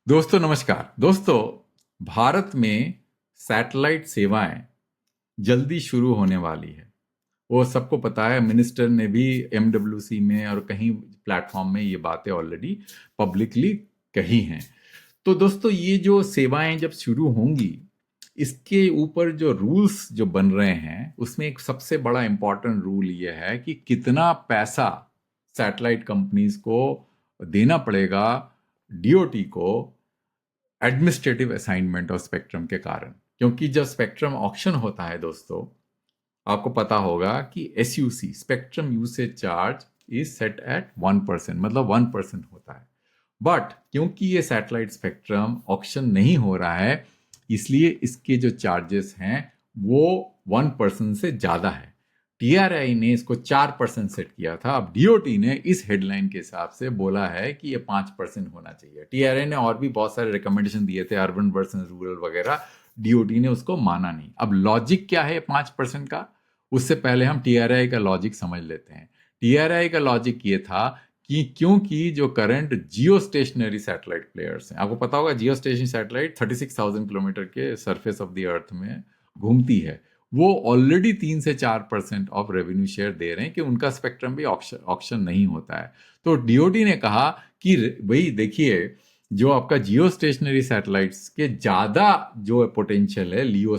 दोस्तों नमस्कार। दोस्तों, भारत में सैटेलाइट सेवाएं जल्दी शुरू होने वाली है। वो सबको पता है। मिनिस्टर ने भी एमडब्ल्यूसी में और कहीं प्लेटफॉर्म में ये बातें ऑलरेडी पब्लिकली कही हैं। तो दोस्तों, ये जो सेवाएं जब शुरू होंगी, इसके ऊपर जो रूल्स जो बन रहे हैं उसमें एक सबसे बड़ा इंपॉर्टेंट रूल ये है कि कितना पैसा सैटेलाइट कंपनीज को देना पड़ेगा डीओटी को एडमिनिस्ट्रेटिव असाइनमेंट ऑफ स्पेक्ट्रम के कारण। क्योंकि जब स्पेक्ट्रम ऑक्शन होता है दोस्तों, आपको पता होगा कि SUC spectrum usage charge is set at 1%, मतलब 1% होता है। बट क्योंकि ये सैटेलाइट स्पेक्ट्रम ऑक्शन नहीं हो रहा है, इसलिए इसके जो चार्जेस हैं वो 1% से ज्यादा है। टीआरआई ने इसको 4% सेट किया था। अब डीओटी ने इस हेडलाइन के हिसाब से बोला है कि ये 5% होना चाहिए। टीआरआई ने और भी बहुत सारे रिकमेंडेशन दिए थे, अर्बन वर्सेस रूरल वगैरह। डीओटी ने उसको माना नहीं। अब लॉजिक क्या है 5% का? उससे पहले हम टीआरआई का लॉजिक समझ लेते हैं। टीआरआई का लॉजिक ये था कि क्योंकि जो करंट जियो स्टेशनरी सैटेलाइट प्लेयर्स हैं, आपको पता होगा जियो स्टेशनरी सैटेलाइट 36,000 किलोमीटर के सरफेस ऑफ द अर्थ में घूमती है, वो ऑलरेडी 3 से 4% ऑफ रेवेन्यू शेयर दे रहे हैं कि उनका स्पेक्ट्रम भी ऑक्शन नहीं होता है। तो डीओटी ने कहा कि भाई देखिए, जो आपका जियो स्टेशनरी सैटेलाइट्स के ज्यादा जो पोटेंशियल है लियो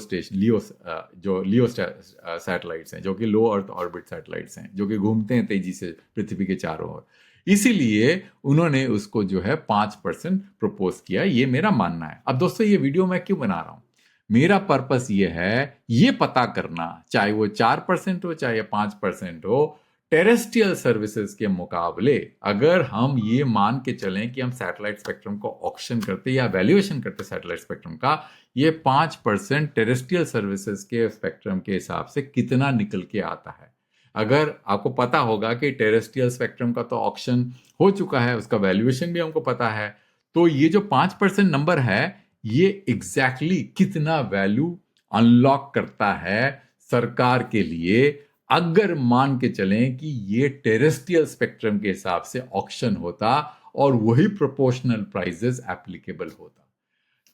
सैटेलाइट्स हैं, जो कि लो अर्थ ऑर्बिट सैटेलाइट्स हैं, जो कि घूमते हैं तेजी से पृथ्वी के चारों ओर। इसीलिए उन्होंने उसको जो है 5% प्रपोज किया। ये मेरा मानना है। अब दोस्तों, ये वीडियो मैं क्यों बना रहा हूं? मेरा पर्पस ये है ये पता करना, चाहे वो 4% हो चाहे 5% हो, टेरेस्ट्रियल सर्विसेज के मुकाबले अगर हम ये मान के चलें कि हम सैटेलाइट स्पेक्ट्रम को ऑक्शन करते या वैल्यूएशन करते सैटेलाइट स्पेक्ट्रम का, ये 5% टेरेस्ट्रियल सर्विसेज के स्पेक्ट्रम के हिसाब से कितना निकल के आता है। अगर आपको पता होगा कि टेरेस्ट्रियल स्पेक्ट्रम का तो ऑक्शन हो चुका है, उसका वैल्यूएशन भी हमको पता है, तो ये जो 5% नंबर है, ये एग्जैक्टली कितना वैल्यू अनलॉक करता है सरकार के लिए, अगर मान के चलें कि ये टेरेस्ट्रियल स्पेक्ट्रम के हिसाब से ऑक्शन होता और वही प्रोपोर्शनल प्राइजेस एप्लीकेबल होता।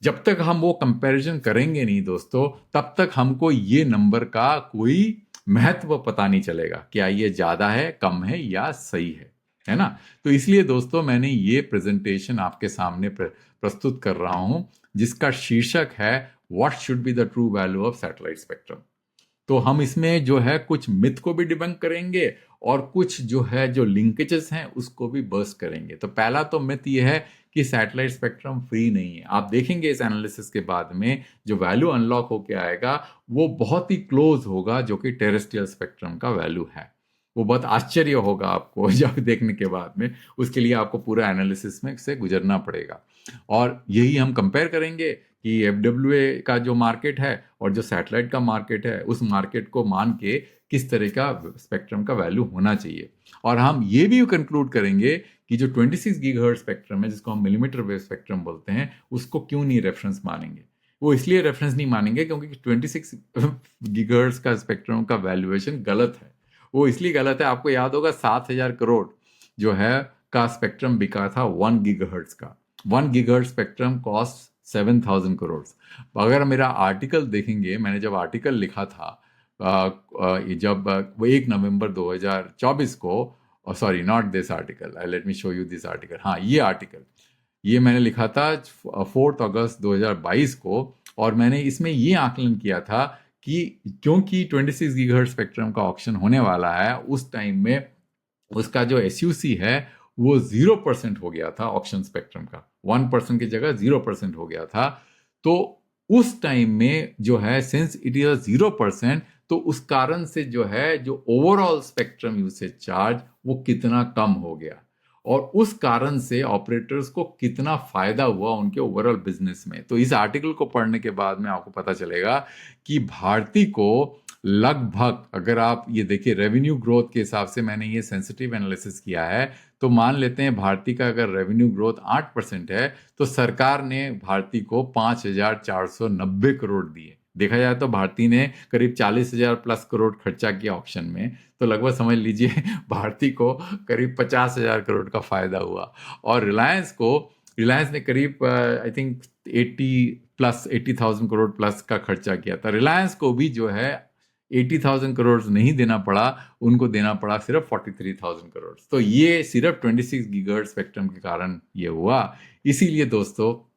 जब तक हम वो कंपैरिजन करेंगे नहीं दोस्तों, तब तक हमको ये नंबर का कोई महत्व पता नहीं चलेगा, क्या ये ज्यादा है, कम है या सही है ना? तो इसलिए दोस्तों, मैंने ये प्रेजेंटेशन आपके सामने प्रस्तुत कर रहा हूं, जिसका शीर्षक है what should be the true value of satellite spectrum. तो हम इसमें जो है कुछ मिथ को भी डिबंक करेंगे और कुछ जो है जो लिंकेजेस हैं उसको भी बर्स्ट करेंगे। तो पहला तो मिथ ये है कि सैटेलाइट स्पेक्ट्रम फ्री नहीं है। आप देखेंगे इस एनालिसिस के बाद में जो वैल्यू अनलॉक होके आएगा वो बहुत ही क्लोज होगा जो कि टेरेस्ट्रियल स्पेक्ट्रम का वैल्यू है। वो बहुत आश्चर्य होगा आपको जब देखने के बाद में। उसके लिए आपको पूरा एनालिसिस में से गुजरना पड़ेगा और यही हम कंपेयर करेंगे कि एफडब्ल्यूए का जो मार्केट है और जो सैटेलाइट का मार्केट है, उस मार्केट को मान के किस तरह का स्पेक्ट्रम का वैल्यू होना चाहिए। और हम ये भी कंक्लूड करेंगे कि जो 26 गीगाहर्ट्ज स्पेक्ट्रम है, जिसको हम मिलीमीटर वेव स्पेक्ट्रम बोलते हैं, उसको क्यों नहीं रेफरेंस मानेंगे। वो इसलिए रेफरेंस नहीं मानेंगे क्योंकि 26 गीगाहर्ट्ज का स्पेक्ट्रम का वैल्यूएशन गलत है। वो इसलिए गलत है, आपको याद होगा 7,000 करोड़ जो है का स्पेक्ट्रम बिका था 1 गीगाहर्ट्ज का। 1 गीगाहर्ट्ज स्पेक्ट्रम कॉस्ट 7,000 करोड़। अगर मेरा आर्टिकल देखेंगे, मैंने जब आर्टिकल लिखा था जब वो 1 नवंबर 2024 को, sorry not this article, let me show you this article. हाँ, ये आर्टिकल ये मैंने लिखा था 4 अगस्त 2022 को। और मैंने इसमें ये आकलन किया था कि क्योंकि 26 गीगाहर्ट्ज स्पेक्ट्रम का ऑक्शन होने वाला है, उस टाइम में उसका जो एसयूसी है वो 0% हो गया था ऑक्शन स्पेक्ट्रम का। 1% की जगह 0% हो गया था। तो उस टाइम में जो है, सिंस इट इज 0%, तो उस कारण से जो है जो ओवरऑल स्पेक्ट्रम यूसेज चार्ज वो कितना कम हो गया और उस कारण से ऑपरेटर्स को कितना फायदा हुआ उनके ओवरऑल बिजनेस में। तो इस आर्टिकल को पढ़ने के बाद में आपको पता चलेगा कि भारती को लगभग, अगर आप ये देखिए रेवेन्यू ग्रोथ के हिसाब से मैंने ये सेंसिटिव एनालिसिस किया है, तो मान लेते हैं भारती का अगर रेवेन्यू ग्रोथ 8% है, तो सरकार ने भारती को 5,490 करोड़ दिए। देखा जाए तो भारती ने करीब 40,000 प्लस करोड़ खर्चा किया ऑक्शन में, तो लगभग समझ लीजिए भारती को करीब 50,000 करोड़ का फायदा हुआ। और रिलायंस को रिलायंस ने करीब आई थिंक 80,000 करोड़ प्लस का खर्चा किया था। रिलायंस को भी जो है 80,000 करोड़ नहीं देना पड़ा, उनको देना पड़ा सिर्फ 43,000 करोड़। तो ये सिर्फ 26 गीगाहर्ट्ज स्पेक्ट्रम के कारण ये हुआ। इसीलिए दोस्तों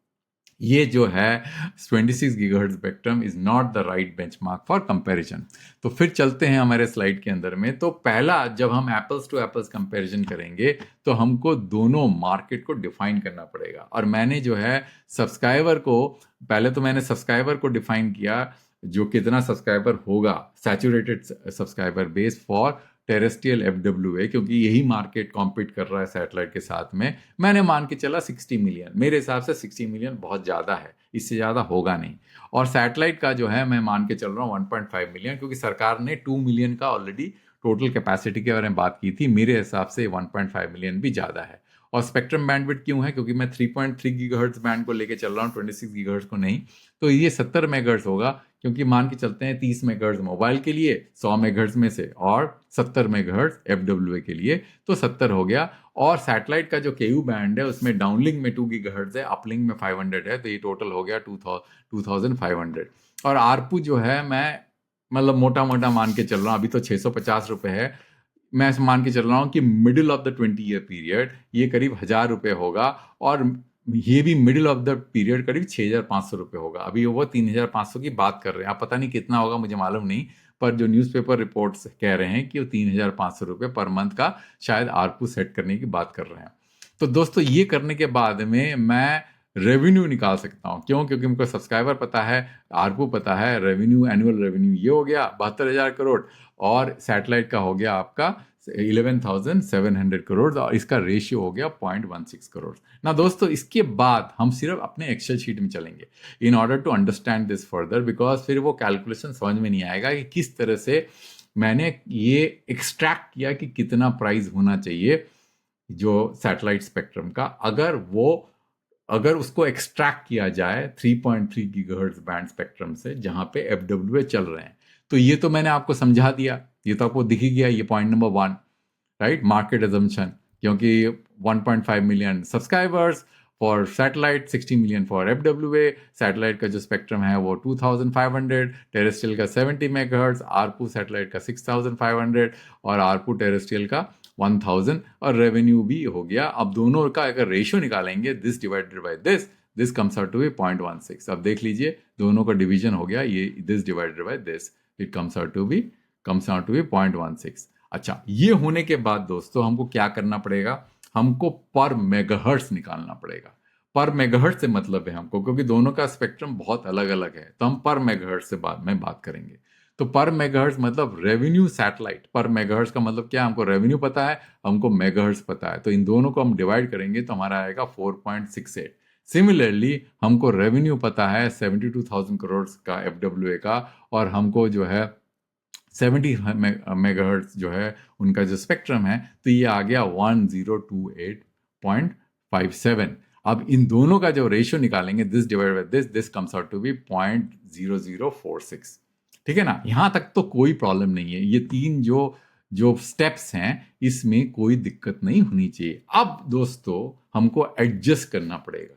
ये जो है 26 gigahertz spectrum is not the right benchmark for comparison. तो फिर चलते हैं हमारे स्लाइड के अंदर में। तो पहला, जब हम एप्पल्स टू एप्पल्स कंपैरिजन करेंगे तो हमको दोनों मार्केट को डिफाइन करना पड़ेगा। और मैंने जो है सब्सक्राइबर को, पहले तो मैंने सब्सक्राइबर को डिफाइन किया, जो कितना सब्सक्राइबर होगा, saturated subscriber base for terrestrial FWA, क्योंकि यही मार्केट कॉम्पीट कर रहा है सैटेलाइट के साथ में। मैंने मान के चला 60 मिलियन, मेरे हिसाब से 60 मिलियन बहुत ज़्यादा है, इससे ज़्यादा होगा नहीं। और सैटेलाइट का जो है मैं मान के चल रहा हूँ 1.5 मिलियन, क्योंकि सरकार ने 2 मिलियन का ऑलरेडी टोटल कैपेसिटी के बारे में बात की थी। मेरे हिसाब से 1.5 मिलियन भी ज़्यादा है। और स्पेक्ट्रम बैंडविड्थ क्यों है? क्योंकि मैं 3.3 गीगाहर्ट्ज बैंड को लेके चल रहा हूँ, 26 गीगाहर्ट्ज को नहीं। तो ये 70 मेगाहर्ट्ज होगा, क्योंकि मान के चलते हैं 30 मेगाहर्ट्ज मोबाइल के लिए 100 मेगाहर्ट्ज में से, और 70 मेगाहर्ट्ज एफडब्ल्यूए के लिए, तो 70 हो गया। और सैटेलाइट का जो केयू बैंड है उसमें डाउनलिंक में 2 गीगाहर्ट्ज है, अपलिंक में 500 है, तो ये टोटल हो गया 2500। और आरपू जो है मैं मतलब मोटा मोटा मान के चल रहा हूँ, अभी तो 650 रुपये है, मैं मान के चल रहा हूँ कि middle of the 20 year period ये करीब 1,000 रुपये होगा। और ये भी मिडिल ऑफ द पीरियड करीब 6,500 रुपये होगा। अभी वो 3,500 की बात कर रहे हैं, आप पता नहीं कितना होगा, मुझे मालूम नहीं, पर जो न्यूज़पेपर रिपोर्ट्स कह रहे हैं कि वो 3,500 रुपये पर मंथ का शायद आरपू सेट करने की बात कर रहे हैं। तो दोस्तों ये करने के बाद में मैं रेवेन्यू निकाल सकता हूँ। क्यों? क्योंकि मुझको सब्सक्राइबर पता है, आरपू पता है, रेवेन्यू, एनुअल रेवेन्यू ये हो गया 72,000 करोड़, और सैटेलाइट का हो गया आपका 11,700 करोड़, और इसका रेशियो हो गया 0.16 करोड़। ना दोस्तों, इसके बाद हम सिर्फ अपने एक्सेल शीट में चलेंगे in order to understand this further, because फिर वो कैलकुलेशन समझ में नहीं आएगा कि किस तरह से मैंने ये एक्सट्रैक्ट किया कि कितना प्राइस होना चाहिए जो सैटेलाइट स्पेक्ट्रम का, अगर उसको एक्सट्रैक्ट किया जाए 3.3 गीगाहर्ट्ज बैंड स्पेक्ट्रम से, जहां पे एफडब्ल्यूए चल रहे हैं। तो ये तो मैंने आपको समझा दिया, ये तो आपको दिख ही गया, ये point number 1, right, market assumption. क्योंकि 1.5 million subscribers for satellite, 60 million for FWA, satellite का जो स्पेक्ट्रम है वो 2500, टेरेस्ट्रियल का 70 मेगाहर्ट्ज, आरपू सैटेलाइट का 6500, और आरपू टेरेस्ट्रियल का 1000, और रेवेन्यू भी हो गया। अब दोनों का अगर रेशियो निकालेंगे, this divided by this comes out to be 0.16। अब देख लीजिए दोनों का डिवीजन हो गया, ये this divided by this, it comes out to be 0.16। अच्छा, ये होने के बाद दोस्तों हमको क्या करना पड़ेगा? हमको पर मेगाहर्ट्ज निकालना पड़ेगा। पर मेगाहर्ट्ज से मतलब है हमको, क्योंकि दोनों का स्पेक्ट्रम बहुत अलग अलग है, तो हम पर मेगाहर्ट्ज से बाद में बात करेंगे। तो पर मेगाहर्ट्ज मतलब रेवेन्यू सैटेलाइट, पर मेगाहर्ट्ज का मतलब क्या? हमको रेवेन्यू पता है, हमको मेगाहर्ट्ज पता है, तो इन दोनों को हम डिवाइड करेंगे तो हमारा आएगा 4.68। सिमिलरली हमको रेवेन्यू पता है 72,000 करोड़ का एफडब्ल्यूए का, और हमको जो है 70 मेगाहर्ट्ज जो है उनका जो स्पेक्ट्रम है, तो ये आ गया 1028.57। अब इन दोनों का जो रेशियो निकालेंगे, this divide by this comes out to be 0.0046। ठीक है ना? यहां तक तो कोई प्रॉब्लम नहीं है, ये तीन जो जो स्टेप्स हैं इसमें कोई दिक्कत नहीं होनी चाहिए। अब दोस्तों हमको एडजस्ट करना पड़ेगा।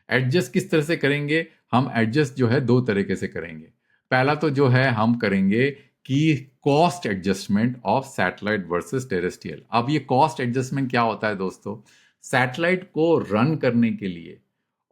एडजस्ट किस तरह से करेंगे? हम एडजस्ट जो है दो तरीके से करेंगे। पहला तो जो है हम करेंगे कि cost adjustment of satellite versus terrestrial. अब ये कॉस्ट एडजस्टमेंट क्या होता है दोस्तों? सैटेलाइट को रन करने के लिए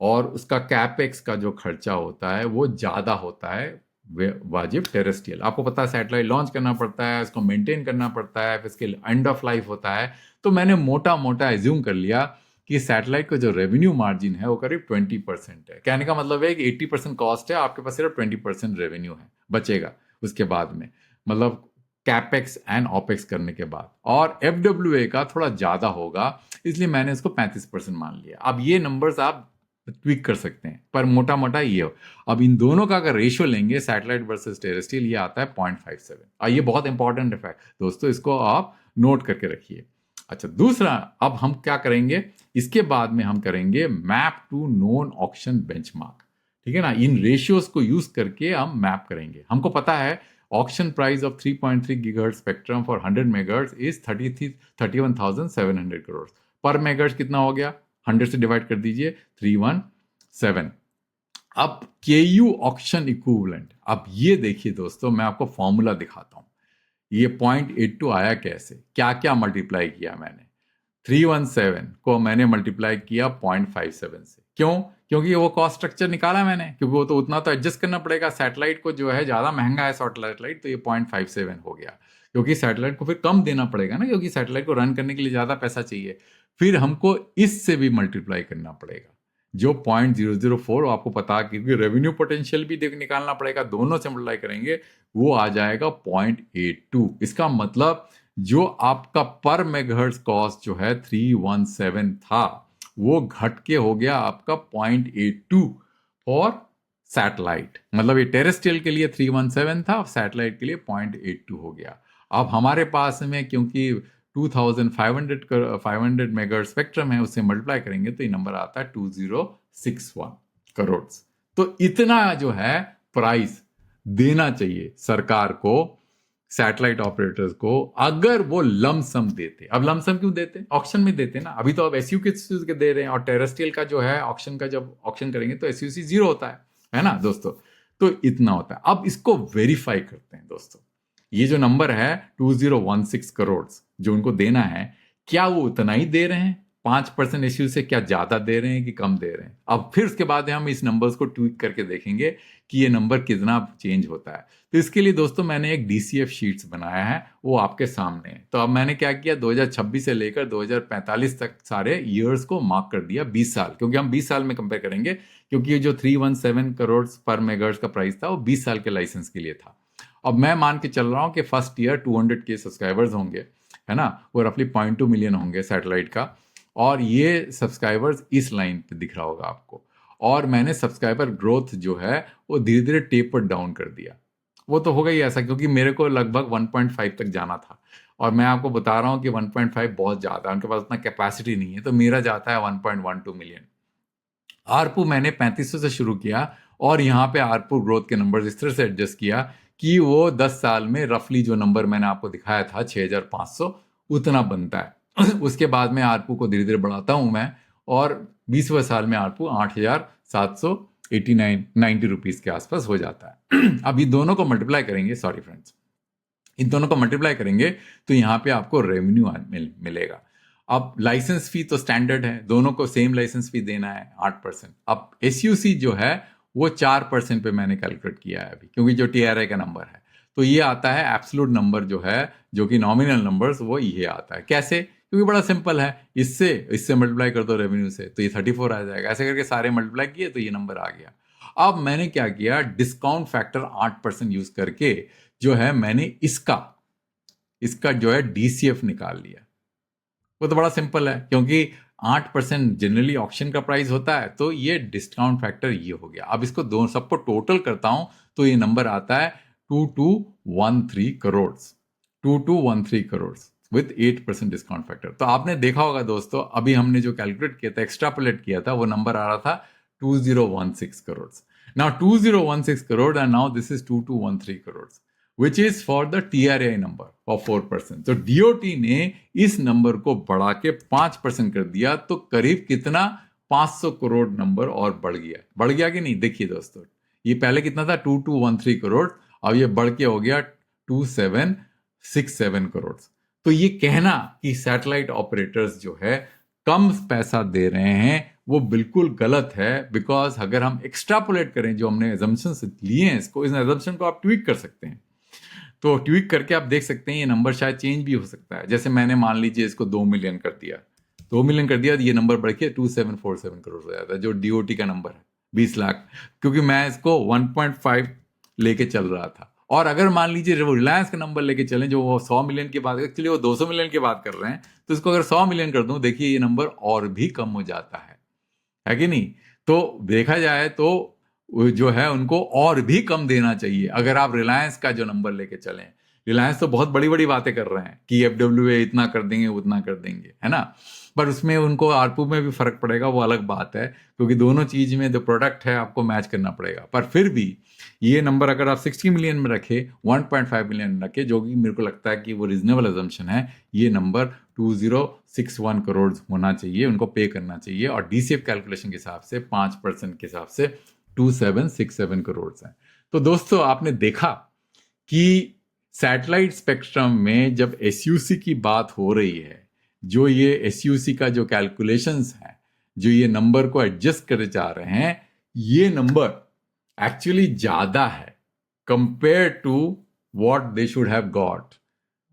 और उसका कैपेक्स का जो खर्चा होता है वो ज़्यादा होता है वाजिब टेरेस्ट्रियल। आपको पता है सैटेलाइट लॉन्च करना पड़ता है, इसको मेंटेन करना पड़ता है, फिर इसके एंड ऑफ लाइफ होता है। तो मैंने मोटा मोटा एज्यूम कर लिया कि सैटेलाइट का जो रेवेन्यू मार्जिन है वो करीब 20% है। कहने का मतलब है कि 80% कॉस्ट है, आपके पास सिर्फ 20% रेवेन्यू है बचेगा उसके बाद में, मतलब कैपेक्स एंड ऑपेक्स करने के बाद। और एफडब्ल्यूए का थोड़ा ज़्यादा होगा, इसलिए मैंने इसको 35% मान लिया। अब ये नंबर्स आप ट्विक कर सकते हैं, पर मोटा मोटा ये हो। अब इन दोनों का अगर रेशियो लेंगे सैटेलाइट वर्सेस टेरेस्ट्रियल, ये आता है 0.57। और ये बहुत इंपॉर्टेंट है दोस्तों, इसको आप नोट करके रखिए। अच्छा, दूसरा, अब हम क्या करेंगे? इसके बाद में हम करेंगे map to known auction benchmark. ठीक है ना? इन रेशियोज को यूज करके हम मैप करेंगे। हमको पता है auction price of 3.3 gigahertz spectrum for 100 megahertz is 31,700 crore. पर मेगाहर्ट्ज कितना हो गया? 100 से डिवाइड कर दीजिए, 317। अब केयू ऑक्शन इक्विवेलेंट, अब ये देखिए दोस्तों, मैं आपको फॉर्मूला दिखाता हूं। ये 0.82 आया कैसे, क्या क्या मल्टीप्लाई किया मैंने। 317 को मैंने मल्टीप्लाई किया 0.57 से। क्यों? क्योंकि वो कॉस्ट स्ट्रक्चर निकाला मैंने, क्योंकि वो तो उतना तो एडजस्ट करना पड़ेगा। सैटेलाइट को जो है ज़्यादा महंगा है सैटेलाइट, तो ये 0.57 हो गया, क्योंकि सैटेलाइट को फिर कम देना पड़ेगा ना, क्योंकि सैटेलाइट को रन करने के लिए ज़्यादा पैसा चाहिए। फिर हमको इससे भी मल्टीप्लाई करना पड़ेगा, जो 0.004 आपको पता, क्योंकि रेवेन्यू पोटेंशियल भी देख निकालना पड़ेगा, दोनों से मल्टीप्लाई करेंगे, वो आ जाएगा 0.82। इसका मतलब जो आपका पर मेगाहर्ट्ज कॉस्ट जो है 317 था, वो घट के हो गया आपका 0.82 फॉर सैटेलाइट। मतलब ये टेरेस्ट्रियल के लिए 317 था, सैटेलाइट के लिए 0.82 हो गया। अब हमारे पास में क्योंकि 2500 मेगाहर्ट्ज स्पेक्ट्रम है, उससे मल्टीप्लाई करेंगे तो ये नंबर आता है 2061 करोड़। तो इतना जो है प्राइस देना चाहिए सरकार को, सैटेलाइट ऑपरेटर्स को, अगर वो लमसम देते। अब लमसम क्यों देते? ऑक्शन में देते ना। अभी तो अब एसयू के दे रहे हैं, और टेरेस्ट्रियल का जो है ऑक्शन का, जब ऑक्शन करेंगे तो एसयूसी 0 होता है ना दोस्तों। तो इतना होता है। अब इसको वेरीफाई करते हैं दोस्तों, ये जो नंबर है 2016 करोड़ जो उनको देना है, क्या वो उतना ही दे रहे हैं 5% एसयू से, क्या ज्यादा दे रहे हैं कि कम दे रहे हैं? अब फिर उसके बाद हम इस नंबर्स को ट्वीक करके देखेंगे कि ये नंबर कितना चेंज होता है। तो इसके लिए दोस्तों मैंने एक डीसीएफ शीट्स बनाया है, वो आपके सामने है। तो अब मैंने क्या किया, 2026 से लेकर 2045 तक सारे ईयर्स को मार्क कर दिया, 20 साल, क्योंकि हम 20 साल में कंपेयर करेंगे, क्योंकि ये जो 317 करोड़ पर मेगाहर्ट्ज का प्राइस था वो 20 साल के लाइसेंस के लिए था। अब मैं मान के चल रहा हूं कि फर्स्ट ईयर 200 के सब्सक्राइबर्स होंगे, है ना, वो रफली 0.2 मिलियन होंगे सैटेलाइट का, और ये सब्सक्राइबर्स इस लाइन पे दिख रहा होगा आपको। और मैंने सब्सक्राइबर ग्रोथ जो है वो धीरे धीरे टेपर डाउन कर दिया। वो तो होगा ही ऐसा, क्योंकि मेरे को लगभग 1.5 तक जाना था, और मैं आपको बता रहा हूँ कि 1.5 बहुत ज़्यादा है, उनके पास उतना कैपेसिटी नहीं है, तो मेरा जाता है 1.12 मिलियन। आरपू मैंने 3500 से शुरू किया, और यहाँ पे आरपू ग्रोथ के नंबर इस तरह से एडजस्ट किया कि वो 10 साल में रफली जो नंबर मैंने आपको दिखाया था 6500 उतना बनता है। उसके बाद में आरपू को धीरे धीरे बढ़ाता हूँ मैं, और 20वें साल में आरपू 8789 90 रुपीज़ के आसपास हो जाता है। अब ये दोनों को मल्टीप्लाई करेंगे, सॉरी फ्रेंड्स, इन दोनों को मल्टीप्लाई करेंगे तो यहाँ पे आपको रेवेन्यू मिलेगा। अब लाइसेंस फी तो स्टैंडर्ड है, दोनों को सेम लाइसेंस फी देना है 8%। अब एसयूसी जो है वो 4% पे मैंने कैलकुलेट किया है अभी, क्योंकि जो टीआरआई का नंबर है, तो ये आता है एब्सोल्यूट नंबर जो है, जो कि नॉमिनल नंबर्स, वो ये आता है। कैसे? क्योंकि बड़ा सिंपल है, इससे इससे मल्टीप्लाई कर दो रेवेन्यू से, तो ये 34 आ जाएगा। ऐसे करके सारे मल्टीप्लाई किए तो ये नंबर आ गया। अब मैंने क्या किया, डिस्काउंट फैक्टर 8% यूज करके जो है मैंने इसका जो है डीसीएफ निकाल लिया। वो तो बड़ा सिंपल है, क्योंकि 8% जनरली ऑक्शन का प्राइस होता है, तो ये डिस्काउंट फैक्टर ये हो गया। अब इसको दोनों सबको टोटल करता हूं तो ये नंबर आता है 2213 crore, 2213 crore with 8% discount factor. तो आपने देखा होगा दोस्तों, अभी हमने जो कैलकुलेट किया था, एक्स्ट्रापोलेट किया था, वो नंबर आ रहा था 2016 crore. Now 2016 crore and now this is 2213 crore, which is for the TRAI number of 4%। तो DOT ने इस नंबर को बढ़ा के 5% कर दिया, तो करीब कितना, 500 करोड़ नंबर और बढ़ गया कि नहीं? देखिए दोस्तों, ये पहले कितना था, 2213 करोड़, अब ये बढ़ के हो गया 2767 करोड़। तो ये कहना कि सैटेलाइट ऑपरेटर्स जो है कम पैसा दे रहे हैं, वो बिल्कुल गलत है। बिकॉज अगर हम एक्स्ट्रापोलेट करें, जो हमने एजम्पशंस लिए हैं, इसको, इस एजम्पशन को आप ट्वीक कर सकते हैं। तो ट्वीक करके आप देख सकते हैं ये नंबर शायद चेंज भी हो सकता है। जैसे मैंने मान लीजिए इसको 2 मिलियन कर दिया, 2 मिलियन कर दिया, तो ये नंबर बढ़ के 2747 करोड़ हो जाता है, जो डीओटी का नंबर है 20 लाख, क्योंकि मैं इसको 1.5 लेके चल रहा था। और अगर मान लीजिए रिलायंस का नंबर लेके चलें, जो वो 100 मिलियन की बात, एक्चुअली वो 200 मिलियन की बात कर रहे हैं, तो इसको अगर 100 मिलियन कर दूं, देखिए ये नंबर और भी कम हो जाता है कि नहीं? तो देखा जाए तो जो है उनको और भी कम देना चाहिए। अगर आप रिलायंस का जो नंबर लेके चलें, रिलायंस तो बहुत बड़ी बड़ी बातें कर रहे हैं कि FWA इतना कर देंगे उतना कर देंगे, है ना, पर उसमें उनको आरपू में भी फर्क पड़ेगा, वो अलग बात है, क्योंकि दोनों चीज में जो प्रोडक्ट है आपको मैच करना पड़ेगा। पर फिर भी ये नंबर अगर आप 60 मिलियन में रखे, 1.5 मिलियन में रखे, जो कि मेरे को लगता है कि वो रीजनेबल अजम्पशन है, ये नंबर 2061 करोड़ होना चाहिए, उनको पे करना चाहिए। और DCF कैलकुलेशन के हिसाब से 5% के हिसाब से 2767 करोड़ है। तो दोस्तों आपने देखा कि सैटेलाइट स्पेक्ट्रम में जब SUC की बात हो रही है, जो ये SUC का जो कैलकुलेशंस है, जो ये नंबर को एडजस्ट करे जा रहे हैं, ये नंबर एक्चुअली ज्यादा है compare to what they should have got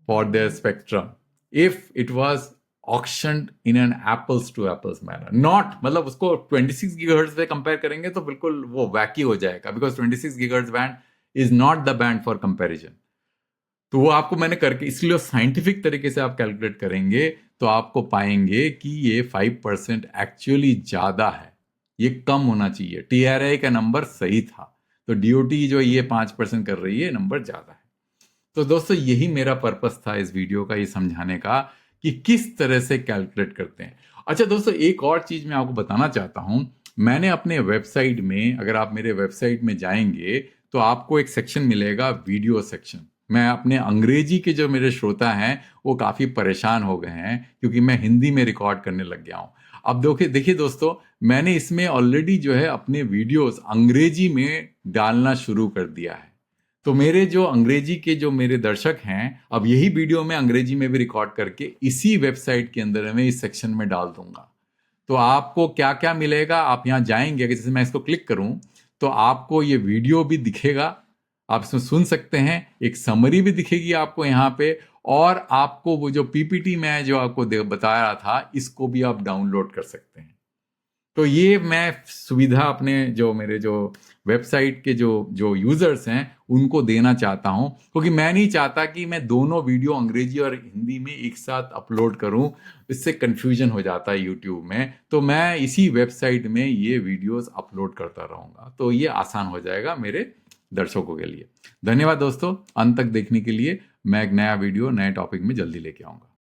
for their spectrum if it was auctioned in an apples to apples manner. Not मतलब उसको 26 गीगाहर्ट्ज पे कंपेयर करेंगे तो बिल्कुल वो वैकी हो जाएगा, because 26 gigahertz band is not the band for comparison. तो वो आपको मैंने करके, इसलिए साइंटिफिक तरीके से आप कैलकुलेट करेंगे तो आपको पाएंगे कि ये 5% एक्चुअली ज्यादा है, ये कम होना चाहिए। TRAI का नंबर सही था, तो DOT जो ये 5% कर रही है, नंबर ज्यादा है। तो दोस्तों यही मेरा पर्पस था इस वीडियो का, ये समझाने का कि किस तरह से कैलकुलेट करते हैं। अच्छा दोस्तों, एक और चीज मैं आपको बताना चाहता हूं। मैंने अपने वेबसाइट में, अगर आप मेरे वेबसाइट में जाएंगे तो आपको एक सेक्शन मिलेगा, वीडियो सेक्शन। मैं अपने अंग्रेजी के जो मेरे श्रोता हैं वो काफी परेशान हो गए हैं, क्योंकि मैं हिंदी में रिकॉर्ड करने लग गया हूं। अब देखिए दोस्तों, मैंने इसमें ऑलरेडी जो है अपने वीडियोस अंग्रेजी में डालना शुरू कर दिया है। तो मेरे जो अंग्रेजी के जो मेरे दर्शक हैं, अब यही वीडियो मैं अंग्रेजी में भी रिकॉर्ड करके इसी वेबसाइट के अंदर मैं इस सेक्शन में डाल दूंगा। तो आपको क्या क्या मिलेगा, आप यहाँ जाएंगे, अगर जैसे मैं इसको क्लिक करूं तो आपको ये वीडियो भी दिखेगा, आप इसमें सुन सकते हैं, एक समरी भी दिखेगी आपको यहाँ पे, और आपको वो जो PPT मैं जो आपको बता रहा था, इसको भी आप डाउनलोड कर सकते हैं। तो ये मैं सुविधा अपने जो मेरे जो वेबसाइट के जो जो यूजर्स हैं उनको देना चाहता हूं, क्योंकि मैं नहीं चाहता कि मैं दोनों वीडियो अंग्रेजी और हिंदी में एक साथ अपलोड करूं, इससे कंफ्यूजन हो जाता है यूट्यूब में। तो मैं इसी वेबसाइट में ये वीडियोस अपलोड करता रहूंगा, तो ये आसान हो जाएगा मेरे दर्शकों के लिए। धन्यवाद दोस्तों, अंत तक देखने के लिए। मैं एक नया वीडियो नए टॉपिक में जल्दी लेके आऊंगा।